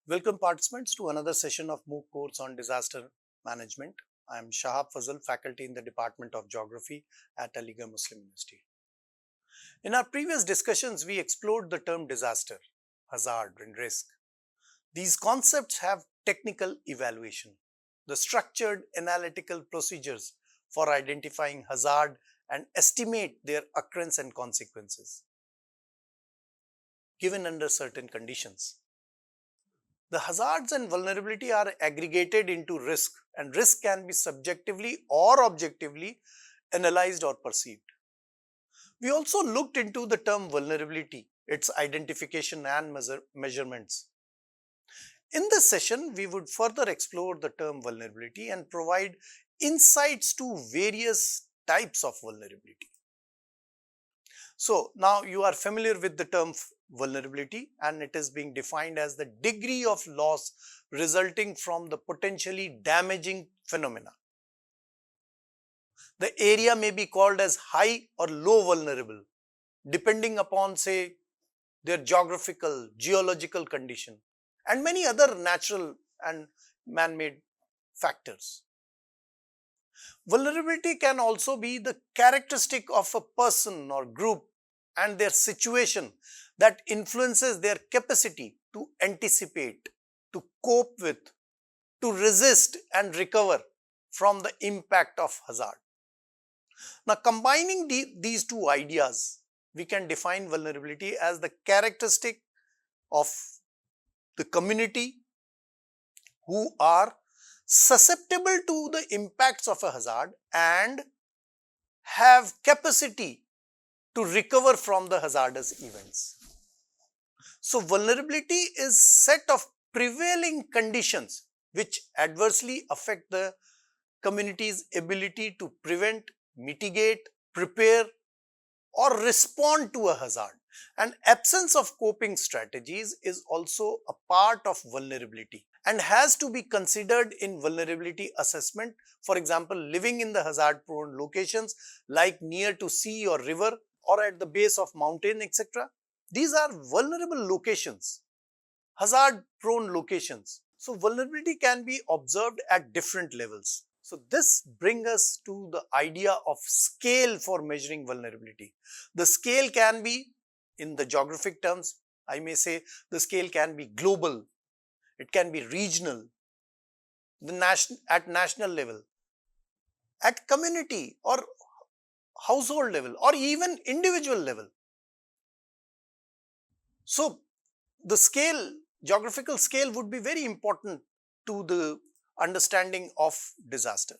Welcome participants to another session of MOOC course on disaster management. I am Shahab Fazal, faculty in the Department of Geography at Aligarh Muslim University. In our previous discussions, we explored the term disaster, hazard and risk. These concepts have technical evaluation, the structured analytical procedures for identifying hazard and estimate their occurrence and consequences, given under certain conditions. The hazards and vulnerability are aggregated into risk, and risk can be subjectively or objectively analyzed or perceived. We also looked into the term vulnerability, its identification and measurements. In this session, we would further explore the term vulnerability and provide insights to various types of vulnerability. So now you are familiar with the term vulnerability, and it is being defined as the degree of loss resulting from the potentially damaging phenomena. The area may be called as high or low vulnerable depending upon, say, their geographical, geological condition and many other natural and man-made factors. Vulnerability can also be the characteristic of a person or group and their situation that influences their capacity to anticipate, to cope with, to resist and recover from the impact of hazard. Now, combining these two ideas, we can define vulnerability as the characteristic of the community who are susceptible to the impacts of a hazard and have capacity to recover from the hazardous events. So, vulnerability is set of prevailing conditions which adversely affect the community's ability to prevent, mitigate, prepare or respond to a hazard. And absence of coping strategies is also a part of vulnerability and has to be considered in vulnerability assessment. For example, living in the hazard prone locations like near to sea or river or at the base of mountain, etc. These are vulnerable locations, hazard prone locations. So vulnerability can be observed at different levels. So this brings us to the idea of scale for measuring vulnerability. The scale can be, in the geographic terms, I may say the scale can be global, it can be regional, at national level, at community or household level or even individual level. So the scale, geographical scale would be very important to the understanding of disaster,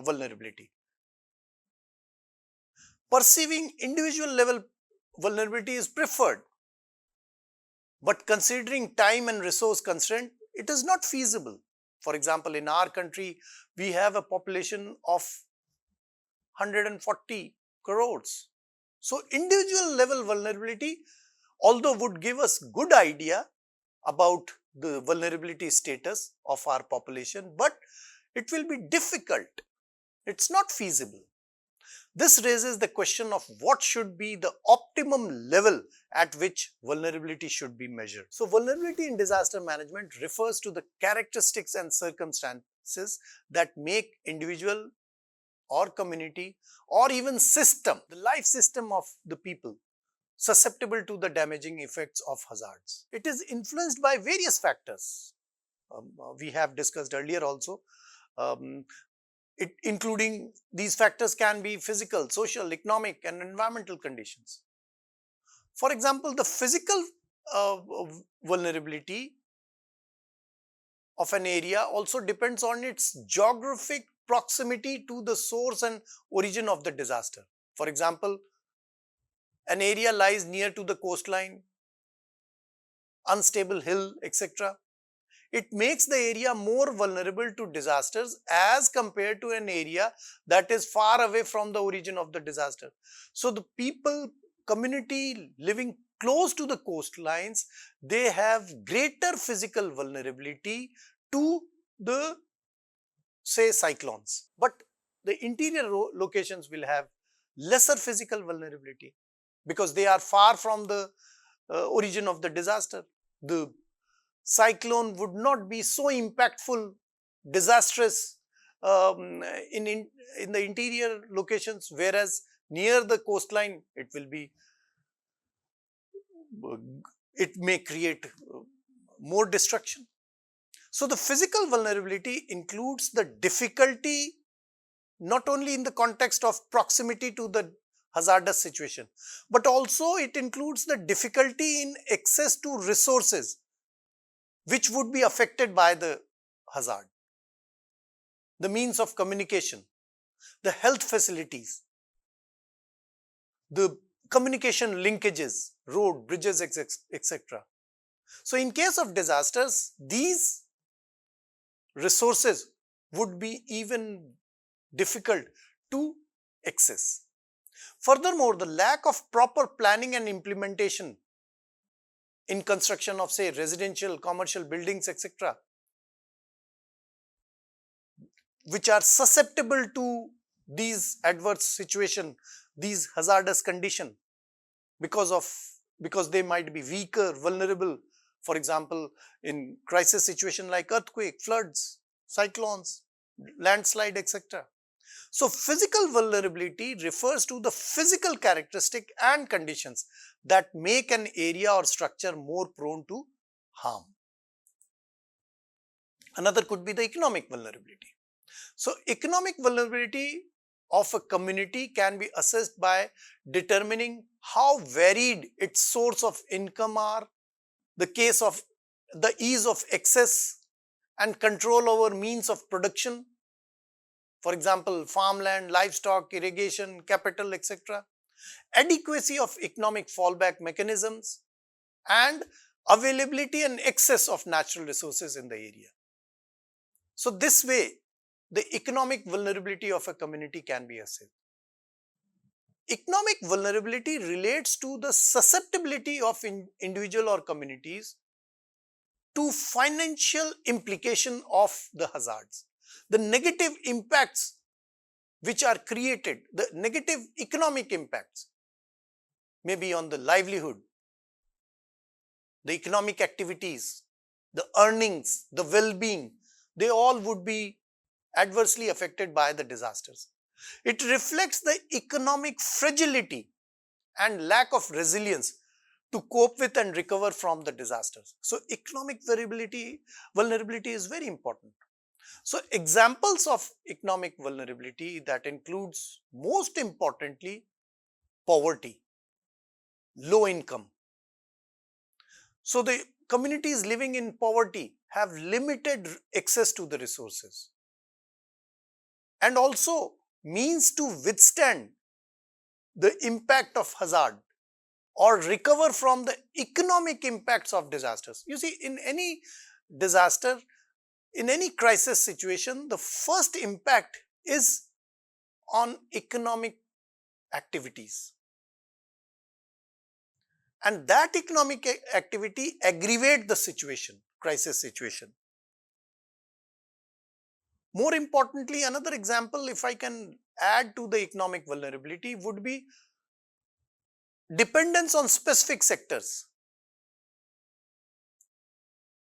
vulnerability. Perceiving individual level vulnerability is preferred, but considering time and resource constraint, it is not feasible. For example, in our country, we have a population of 140 crores. So individual level vulnerability, although would give us good idea about the vulnerability status of our population, but it will be difficult. It's not feasible. This raises the question of what should be the optimum level at which vulnerability should be measured. So, vulnerability in disaster management refers to the characteristics and circumstances that make individual or community or even system, the life system of the people, susceptible to the damaging effects of hazards. It is influenced by various factors. We have discussed earlier also. Including these factors can be physical, social, economic and environmental conditions. For example, the physical vulnerability of an area also depends on its geographic proximity to the source and origin of the disaster. For example, an area lies near to the coastline, unstable hill, etc. It makes the area more vulnerable to disasters as compared to an area that is far away from the origin of the disaster. So the people, community living close to the coastlines, they have greater physical vulnerability to the, say, cyclones. But the interior locations will have lesser physical vulnerability because they are far from the origin of the disaster. The cyclone would not be so impactful, disastrous in the interior locations, whereas near the coastline it may create more destruction. So the physical vulnerability includes the difficulty not only in the context of proximity to the hazardous situation, but also it includes the difficulty in access to resources which would be affected by the hazard, the means of communication, the health facilities, the communication linkages, road, bridges, etc. So in case of disasters, these resources would be even difficult to access. Furthermore, the lack of proper planning and implementation in construction of, say, residential, commercial buildings, etc., which are susceptible to these adverse situation, these hazardous condition, because they might be weaker, vulnerable, for example, in crisis situation like earthquake, floods, cyclones, landslide, etc. So physical vulnerability refers to the physical characteristic and conditions that make an area or structure more prone to harm. Another could be the economic vulnerability. So economic vulnerability of a community can be assessed by determining how varied its source of income are, the case of the ease of access and control over means of production, for example, farmland, livestock, irrigation, capital, etc. Adequacy of economic fallback mechanisms and availability and excess of natural resources in the area. So this way, the economic vulnerability of a community can be assessed. Economic vulnerability relates to the susceptibility of individual or communities to financial implication of the hazards. The negative impacts which are created, the negative economic impacts may be on the livelihood, the economic activities, the earnings, the well-being, they all would be adversely affected by the disasters. It reflects the economic fragility and lack of resilience to cope with and recover from the disasters. So economic vulnerability is very important. So examples of economic vulnerability that includes most importantly poverty, low income. So the communities living in poverty have limited access to the resources and also means to withstand the impact of hazard or recover from the economic impacts of disasters. You see, in any disaster, in any crisis situation, the first impact is on economic activities. And that economic activity aggravate the situation, crisis situation. More importantly, another example, if I can add to the economic vulnerability, would be dependence on specific sectors.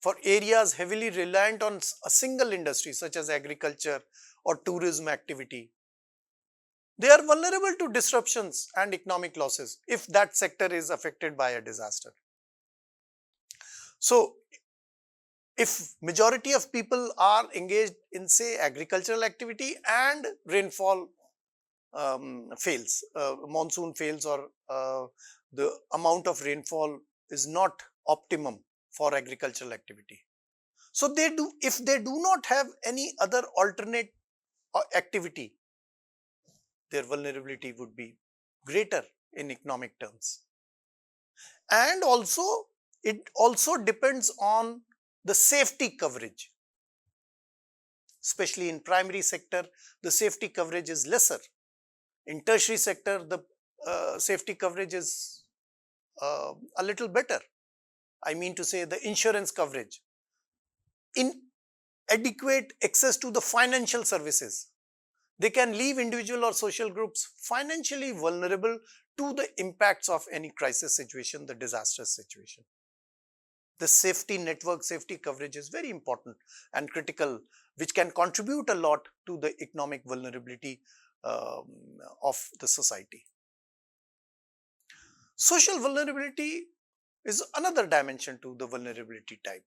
For areas heavily reliant on a single industry such as agriculture or tourism activity, they are vulnerable to disruptions and economic losses if that sector is affected by a disaster. So, if majority of people are engaged in, say, agricultural activity and rainfall fails, monsoon fails, or the amount of rainfall is not optimum for agricultural activity. So if they do not have any other alternate activity, their vulnerability would be greater in economic terms. And also, it also depends on the safety coverage. Especially in primary sector, the safety coverage is lesser. In tertiary sector, the safety coverage is a little better. I mean to say the insurance coverage. Inadequate access to the financial services. They can leave individual or social groups financially vulnerable to the impacts of any crisis situation, the disastrous situation. The safety network, safety coverage is very important and critical, which can contribute a lot to the economic vulnerability um, of the society. Social vulnerability is another dimension to the vulnerability type.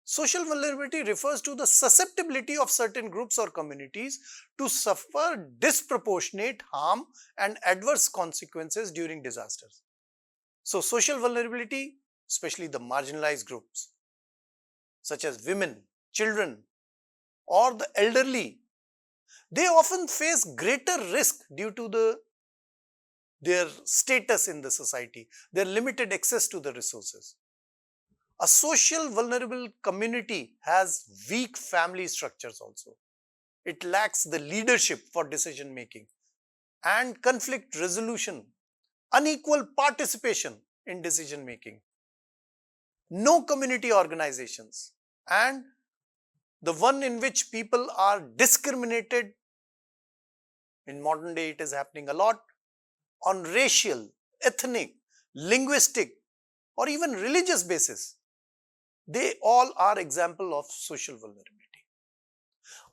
Social vulnerability refers to the susceptibility of certain groups or communities to suffer disproportionate harm and adverse consequences during disasters. So, social vulnerability, especially the marginalized groups such as women, children, or the elderly, they often face greater risk due to their status in the society, their limited access to the resources. A social vulnerable community has weak family structures also. It lacks the leadership for decision making and conflict resolution, unequal participation in decision making, no community organizations, and the one in which people are discriminated. In modern day, it is happening a lot on racial, ethnic, linguistic, or even religious basis. They all are example of social vulnerability.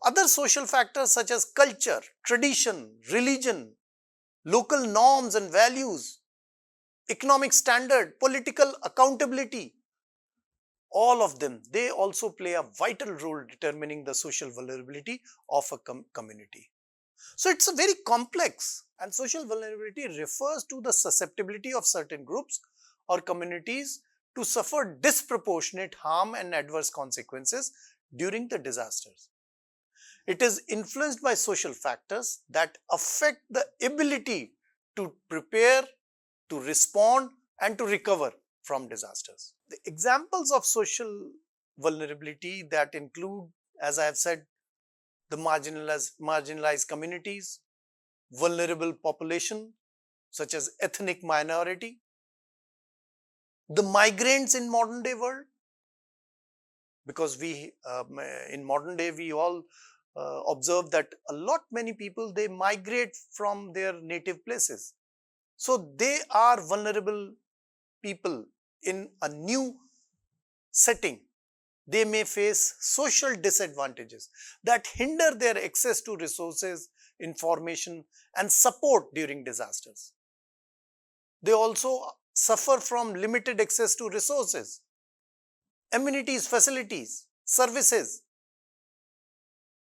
Other social factors such as culture, tradition, religion, local norms and values, economic standard, political accountability, all of them, they also play a vital role determining the social vulnerability of a community. So it's a very complex, and social vulnerability refers to the susceptibility of certain groups or communities to suffer disproportionate harm and adverse consequences during the disasters. It is influenced by social factors that affect the ability to prepare, to respond, and to recover from disasters. The examples of social vulnerability that include, as I have said, the marginalized communities, vulnerable population such as ethnic minority, the migrants in modern day world, because we in modern day we all observe that a lot many people, they migrate from their native places. So they are vulnerable people in a new setting. They may face social disadvantages that hinder their access to resources, information, and support during disasters. They also suffer from limited access to resources, amenities, facilities, services.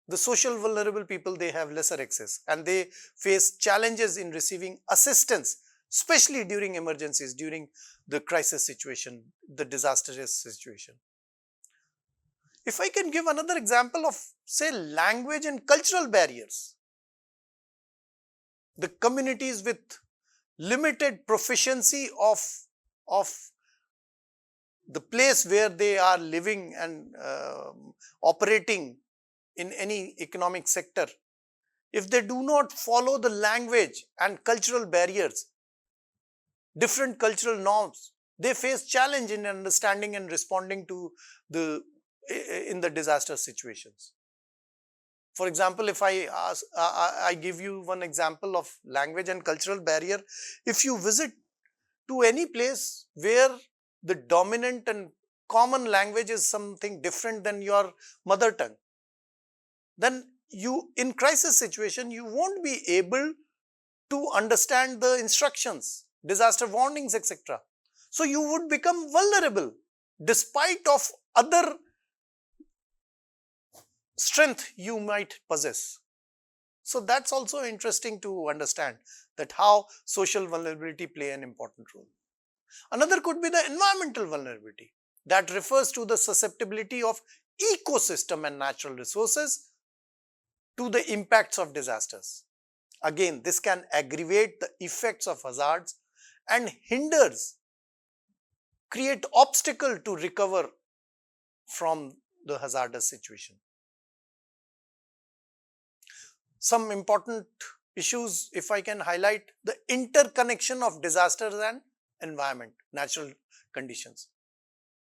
The social vulnerable people, they have lesser access and they face challenges in receiving assistance, especially during emergencies, during the crisis situation, the disastrous situation. If I can give another example of, say, language and cultural barriers, the communities with limited proficiency of the place where they are living and operating in any economic sector, if they do not follow the language and cultural barriers, different cultural norms, they face challenge in understanding and responding to in the disaster situations. For example, if I give you one example of language and cultural barrier, if you visit to any place where the dominant and common language is something different than your mother tongue, then you, in crisis situation, you won't be able to understand the instructions, disaster warnings, etc. So you would become vulnerable despite of other strength you might possess. So that's also interesting to understand that how social vulnerability play an important role. Another could be the environmental vulnerability that refers to the susceptibility of ecosystem and natural resources to the impacts of disasters. Again, this can aggravate the effects of hazards and hinders, create obstacle to recover from the hazardous situation. Some important issues, if I can highlight, the interconnection of disasters and environment, natural conditions.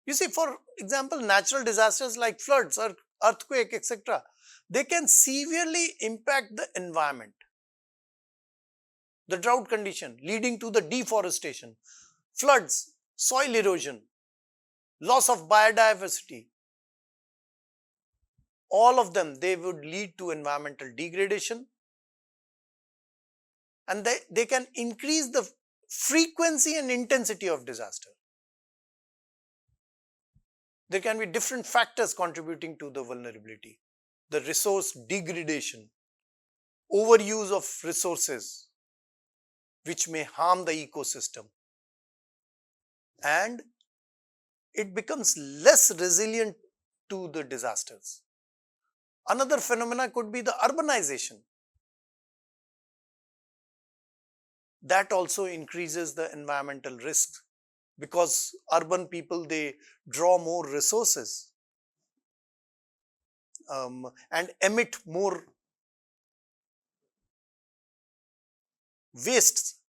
You see, for example, natural disasters like floods or earthquake, etc., they can severely impact the environment. The drought condition leading to the deforestation, floods, soil erosion, loss of biodiversity, all of them, they would lead to environmental degradation, and they can increase the frequency and intensity of disaster. There can be different factors contributing to the vulnerability. The resource degradation, overuse of resources which may harm the ecosystem, and it becomes less resilient to the disasters. Another phenomena could be the urbanization. That also increases the environmental risk, because urban people, they draw more resources and emit more wastes.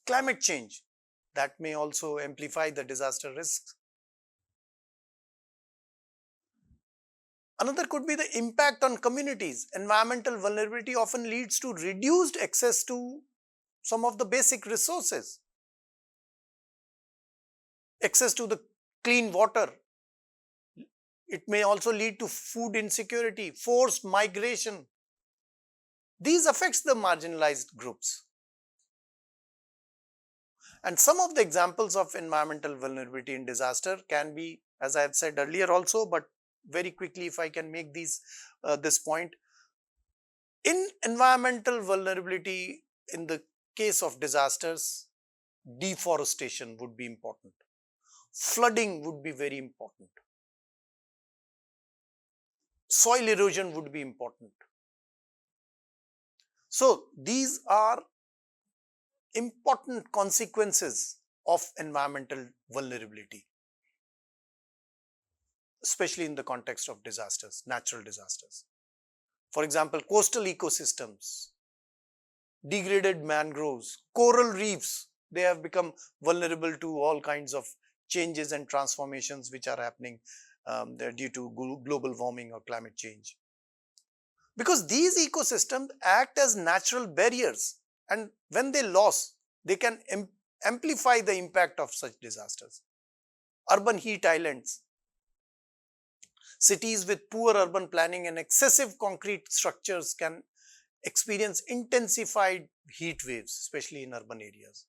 Climate change, that may also amplify the disaster risks. Another could be the impact on communities. Environmental vulnerability often leads to reduced access to some of the basic resources. Access to the clean water. It may also lead to food insecurity, forced migration. These affects the marginalized groups. And some of the examples of environmental vulnerability in disaster can be, as I have said earlier also, but very quickly if I can make this point. In environmental vulnerability, in the case of disasters, deforestation would be important. Flooding would be very important. Soil erosion would be important. So these are important consequences of environmental vulnerability, especially in the context of disasters, natural disasters. For example, coastal ecosystems, degraded mangroves, coral reefs, they have become vulnerable to all kinds of changes and transformations which are happening due to global warming or climate change. Because these ecosystems act as natural barriers, and when they lose, they can amplify the impact of such disasters. Urban heat islands. Cities with poor urban planning and excessive concrete structures can experience intensified heat waves, especially in urban areas.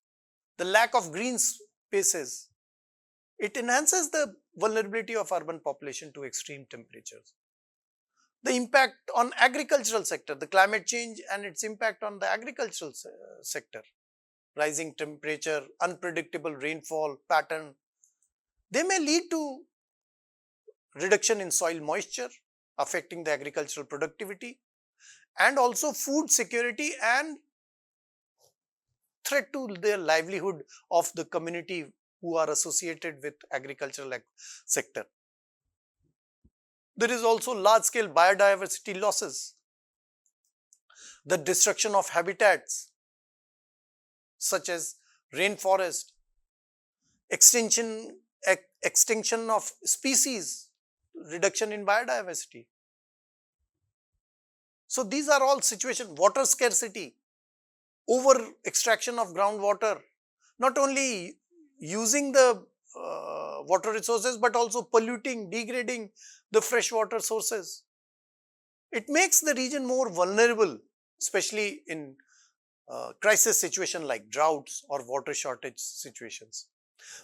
The lack of green spaces, it enhances the vulnerability of urban population to extreme temperatures. The impact on agricultural sector, the climate change and its impact on the agricultural sector, rising temperature, unpredictable rainfall pattern, they may lead to reduction in soil moisture, affecting the agricultural productivity, and also food security and threat to their livelihood of the community who are associated with agricultural sector. There is also large-scale biodiversity losses. The destruction of habitats such as rainforest, extinction of species, reduction in biodiversity. So these are all situations. Water scarcity, over extraction of groundwater, not only using the water resources but also polluting, degrading the freshwater sources. It makes the region more vulnerable, especially in crisis situation like droughts or water shortage situations.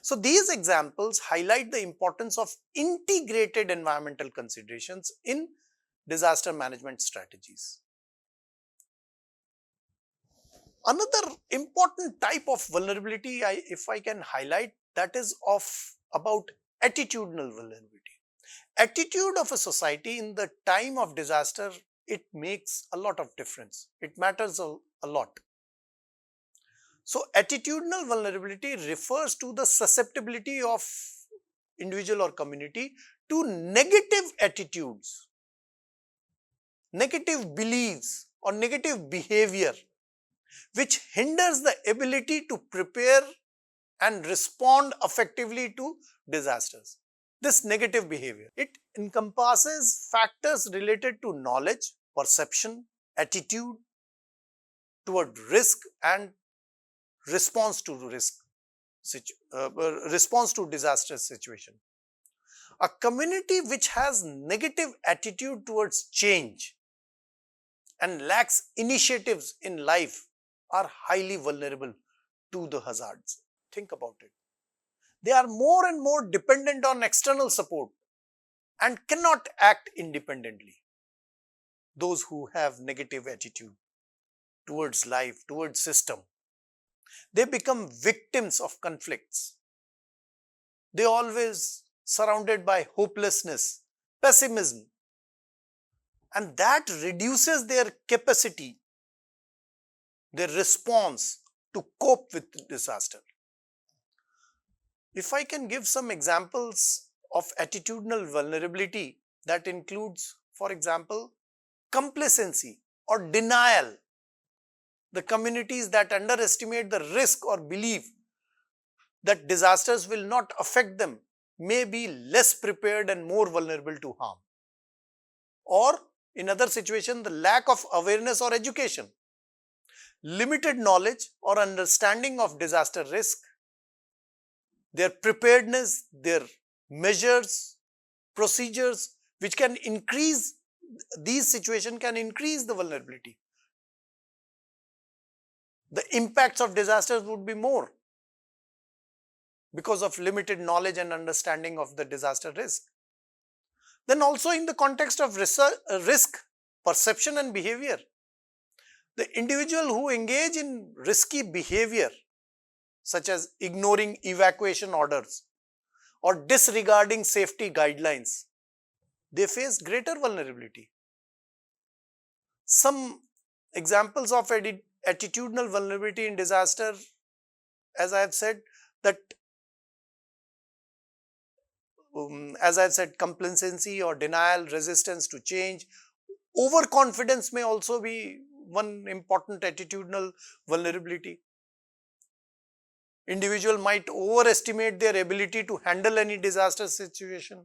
So these examples highlight the importance of integrated environmental considerations in disaster management strategies. Another important type of vulnerability, if I can highlight, that is about attitudinal vulnerability. Attitude of a society in the time of disaster, it makes a lot of difference. It matters a lot. So attitudinal vulnerability refers to the susceptibility of individual or community to negative attitudes, negative beliefs or negative behavior, which hinders the ability to prepare and respond effectively to disasters. This negative behavior, it encompasses factors related to knowledge, perception, attitude toward risk and response to risk. response to disastrous situation. A community which has negative attitude towards change and lacks initiatives in life are highly vulnerable to the hazards. Think about it. They are more and more dependent on external support and cannot act independently. Those who have negative attitude towards life, towards system, they become victims of conflicts. They always surrounded by hopelessness, pessimism, and that reduces their capacity, their response to cope with disaster. If I can give some examples of attitudinal vulnerability, that includes, for example, complacency or denial. The communities that underestimate the risk or believe that disasters will not affect them may be less prepared and more vulnerable to harm. Or in other situations, the lack of awareness or education, limited knowledge or understanding of disaster risk, their preparedness, their measures, procedures, which can increase, these situations can increase the vulnerability. The impacts of disasters would be more because of limited knowledge and understanding of the disaster risk. Then also in the context of risk perception and behavior, the individual who engage in risky behavior such as ignoring evacuation orders or disregarding safety guidelines, they face greater vulnerability. Some examples of attitudinal vulnerability in disaster, as I have said, that complacency or denial, resistance to change. Overconfidence may also be one important attitudinal vulnerability. Individual might overestimate their ability to handle any disaster situation,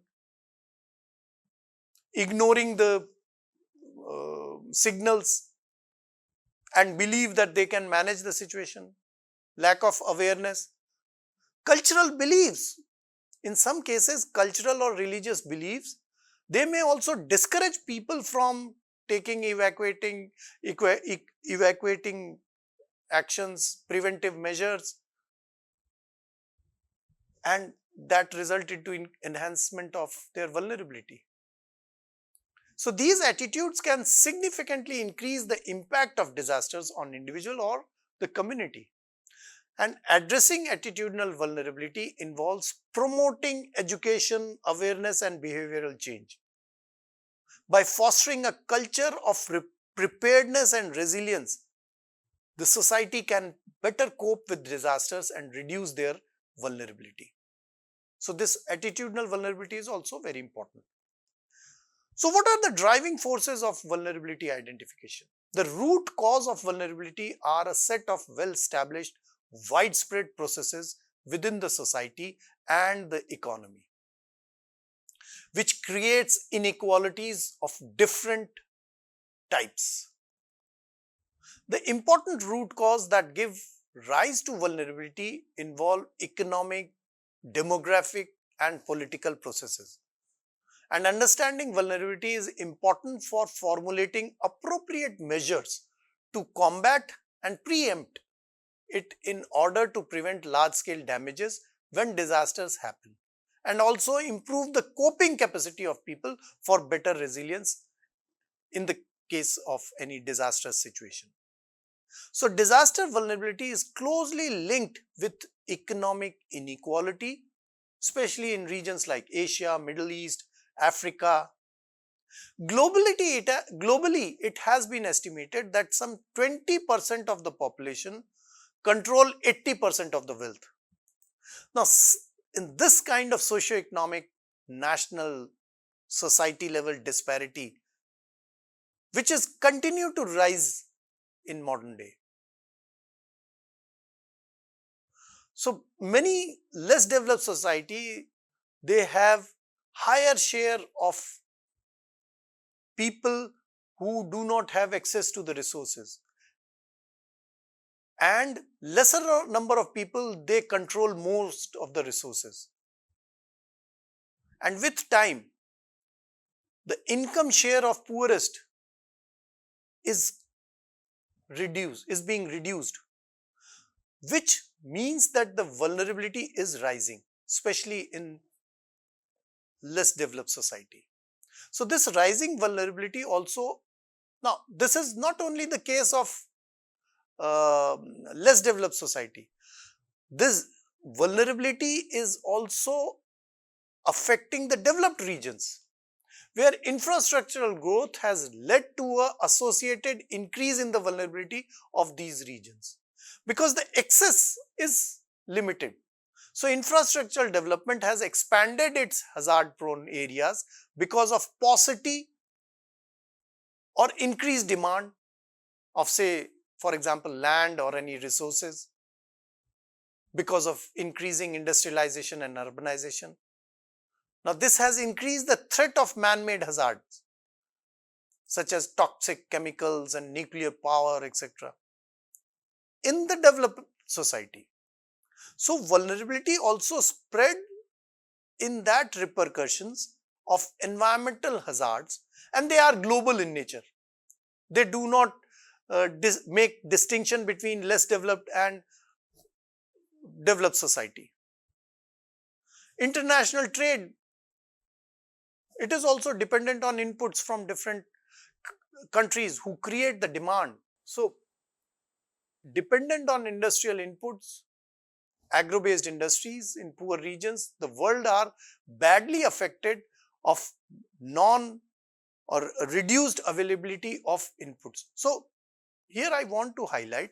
ignoring the signals and believe that they can manage the situation. Lack of awareness. Cultural beliefs. In some cases, cultural or religious beliefs, they may also discourage people from taking evacuating actions, preventive measures, and that result into enhancement of their vulnerability. So these attitudes can significantly increase the impact of disasters on individual or the community. And addressing attitudinal vulnerability involves promoting education, awareness and behavioral change. By fostering a culture of preparedness and resilience, the society can better cope with disasters and reduce their vulnerability. So this attitudinal vulnerability is also very important. So what are the driving forces of vulnerability identification? The root cause of vulnerability are a set of well-established, widespread processes within the society and the economy, which creates inequalities of different types. The important root cause that give rise to vulnerability involve economic, demographic and political processes. And understanding vulnerability is important for formulating appropriate measures to combat and preempt it in order to prevent large-scale damages when disasters happen, and also improve the coping capacity of people for better resilience in the case of any disastrous situation. So disaster vulnerability is closely linked with economic inequality, especially in regions like Asia, Middle East, Africa. Globally, it has been estimated that some 20% of the population control 80% of the wealth. Now, in this kind of socio-economic, national, society level disparity, which is continue to rise in modern day. So many less developed society, they have higher share of people who do not have access to the resources. and lesser number of people, they control most of the resources. And with time, the income share of poorest is being reduced, which means that the vulnerability is rising, especially in less developed society. So this rising vulnerability also, now this is not only the case of less developed society, this vulnerability is also affecting the developed regions, where infrastructural growth has led to a associated increase in the vulnerability of these regions, because the access is limited. So infrastructural development has expanded its hazard prone areas because of paucity or increased demand of, say, for example, land or any resources, because of increasing industrialization and urbanization. Now this has increased the threat of man-made hazards such as toxic chemicals and nuclear power, etc. in the developed society. So vulnerability also spread in that repercussions of environmental hazards, and they are global in nature. They do not make distinction between less developed and developed society. International trade, it is also dependent on inputs from different countries who create the demand. So dependent on industrial inputs, agro-based industries in poor regions, the world are badly affected of non or reduced availability of inputs. So here I want to highlight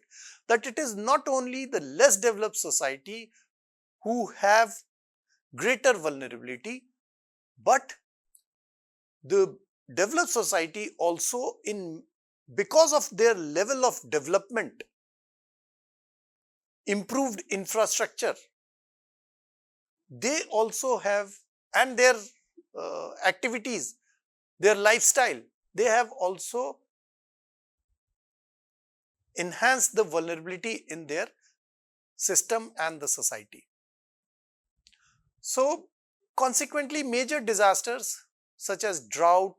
that it is not only the less developed society who have greater vulnerability, but the developed society also, because of their level of development, improved infrastructure, they also have, and their activities, their lifestyle, they have also enhanced the vulnerability in their system and the society. So consequently, major disasters such as drought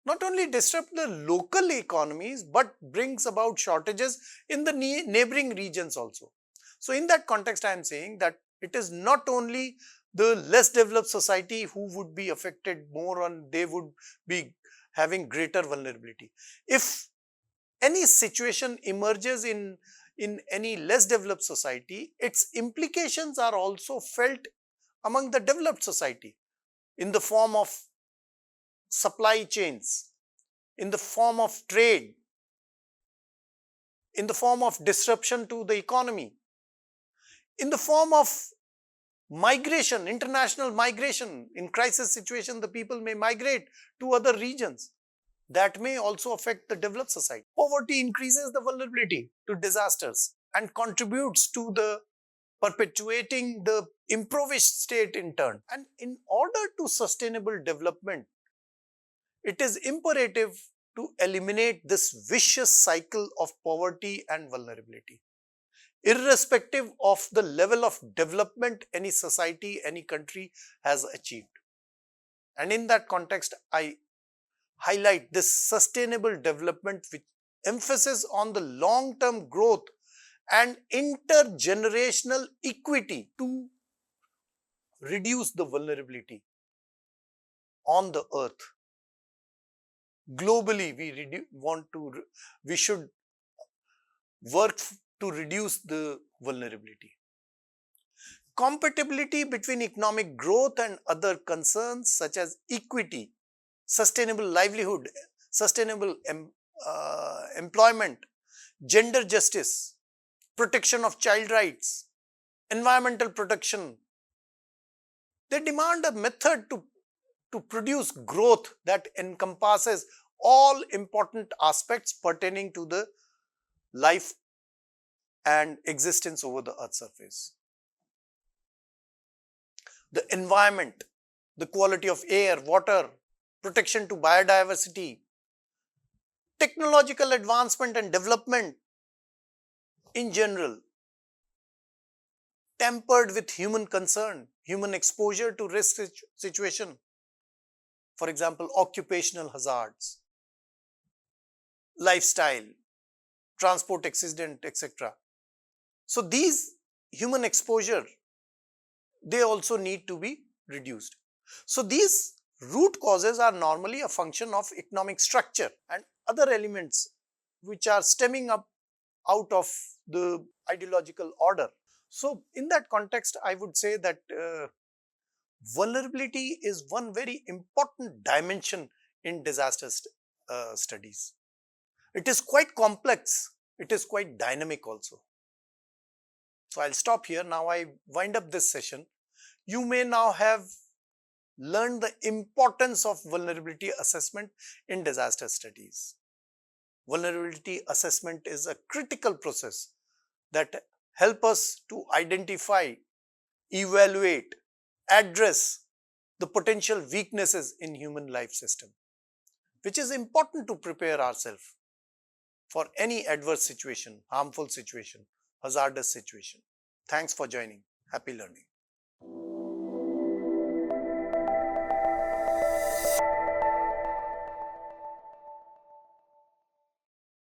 not only disrupt the local economies but brings about shortages in the neighboring regions also. So in that context, I am saying that it is not only the less developed society who would be affected more, and they would be having greater vulnerability. If any situation emerges in any less developed society, its implications are also felt among the developed society in the form of supply chains, in the form of trade, in the form of disruption to the economy, in the form of migration, international migration. In crisis situation, the people may migrate to other regions. That may also affect the developed society. Poverty increases the vulnerability to disasters and contributes to the perpetuating the impoverished state in turn. And in order to sustainable development, it is imperative to eliminate this vicious cycle of poverty and vulnerability, irrespective of the level of development any society, any country has achieved. And in that context, I highlight this sustainable development with emphasis on the long-term growth and intergenerational equity to reduce the vulnerability on the earth. Globally, we should work to reduce the vulnerability. Compatibility between economic growth and other concerns such as equity, sustainable livelihood, sustainable employment, gender justice, protection of child rights, environmental protection. They demand a method to produce growth that encompasses all important aspects pertaining to the life and existence over the earth's surface. The environment, the quality of air, water, protection to biodiversity, technological advancement and development, in general tempered with human concern, human exposure to risk situation. For example, occupational hazards, lifestyle, transport accident, etc. So these human exposure, they also need to be reduced. So these root causes are normally a function of economic structure and other elements which are stemming up out of the ideological order. So in that context, I would say that vulnerability is one very important dimension in disaster studies. It is quite complex, it is quite dynamic also. So I'll stop here. Now I wind up this session. You may now have learned the importance of vulnerability assessment in disaster studies. Vulnerability assessment is a critical process that help us to identify, evaluate, address the potential weaknesses in human life system, which is important to prepare ourselves for any adverse situation, harmful situation, hazardous situation. Thanks for joining. Happy learning.